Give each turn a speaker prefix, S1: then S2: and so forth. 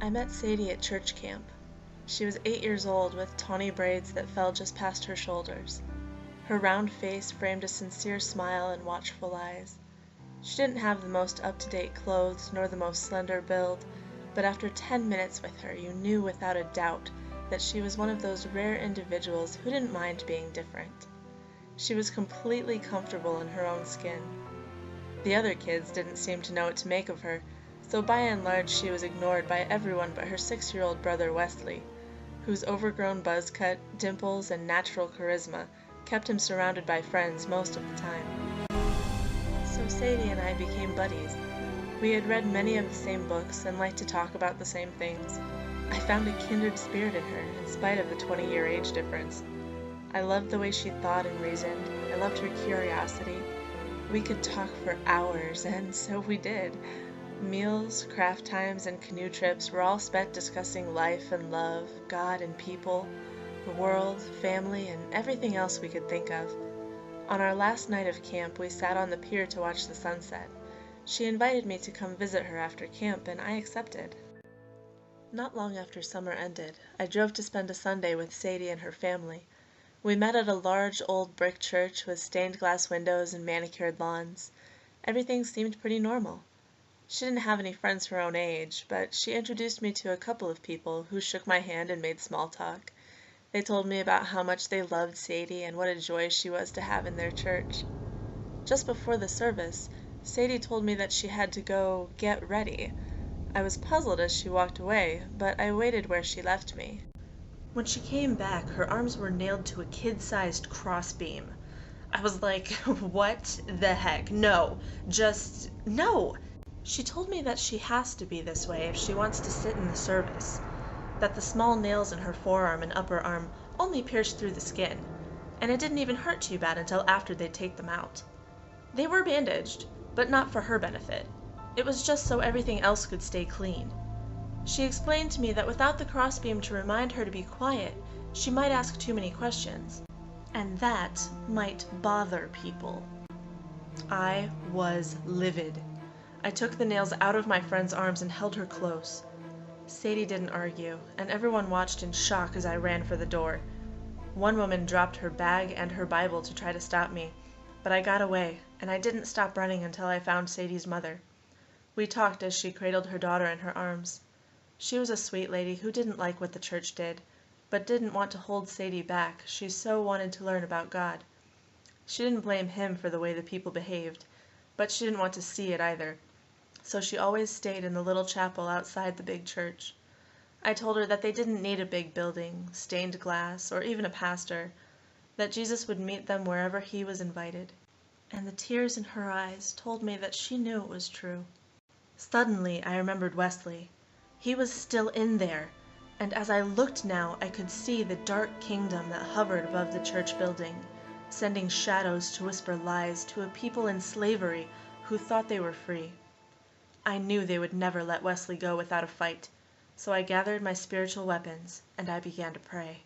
S1: I met Sadie at church camp. She was 8 years old with tawny braids that fell just past her shoulders. Her round face framed a sincere smile and watchful eyes. She didn't have the most up-to-date clothes nor the most slender build, but after 10 minutes with her you knew without a doubt that she was one of those rare individuals who didn't mind being different. She was completely comfortable in her own skin. The other kids didn't seem to know what to make of her, so by and large she was ignored by everyone but her 6-year-old brother Wesley, whose overgrown buzz cut, dimples, and natural charisma kept him surrounded by friends most of the time. So Sadie and I became buddies. We had read many of the same books and liked to talk about the same things. I found a kindred spirit in her, in spite of the 20-year age difference. I loved the way she thought and reasoned. I loved her curiosity. We could talk for hours, and so we did. Meals, craft times, and canoe trips were all spent discussing life and love, God and people, the world, family, and everything else we could think of. On our last night of camp, we sat on the pier to watch the sunset. She invited me to come visit her after camp, and I accepted. Not long after summer ended, I drove to spend a Sunday with Sadie and her family. We met at a large old brick church with stained glass windows and manicured lawns. Everything seemed pretty normal. She didn't have any friends her own age, but she introduced me to a couple of people who shook my hand and made small talk. They told me about how much they loved Sadie and what a joy she was to have in their church. Just before the service, Sadie told me that she had to go get ready. I was puzzled as she walked away, but I waited where she left me. When she came back, her arms were nailed to a kid-sized crossbeam. I was like, what the heck? No, just no! She told me that she has to be this way if she wants to sit in the service, that the small nails in her forearm and upper arm only pierced through the skin, and it didn't even hurt too bad until after they'd take them out. They were bandaged, but not for her benefit. It was just so everything else could stay clean. She explained to me that without the crossbeam to remind her to be quiet, she might ask too many questions, and that might bother people. I was livid. I took the nails out of my friend's arms and held her close. Sadie didn't argue, and everyone watched in shock as I ran for the door. One woman dropped her bag and her Bible to try to stop me, but I got away, and I didn't stop running until I found Sadie's mother. We talked as she cradled her daughter in her arms. She was a sweet lady who didn't like what the church did, but didn't want to hold Sadie back. She so wanted to learn about God. She didn't blame him for the way the people behaved, but she didn't want to see it either. So she always stayed in the little chapel outside the big church. I told her that they didn't need a big building, stained glass, or even a pastor, that Jesus would meet them wherever he was invited. And the tears in her eyes told me that she knew it was true. Suddenly I remembered Wesley. He was still in there, and as I looked now I could see the dark kingdom that hovered above the church building, sending shadows to whisper lies to a people in slavery who thought they were free. I knew they would never let Wesley go without a fight, so I gathered my spiritual weapons and I began to pray.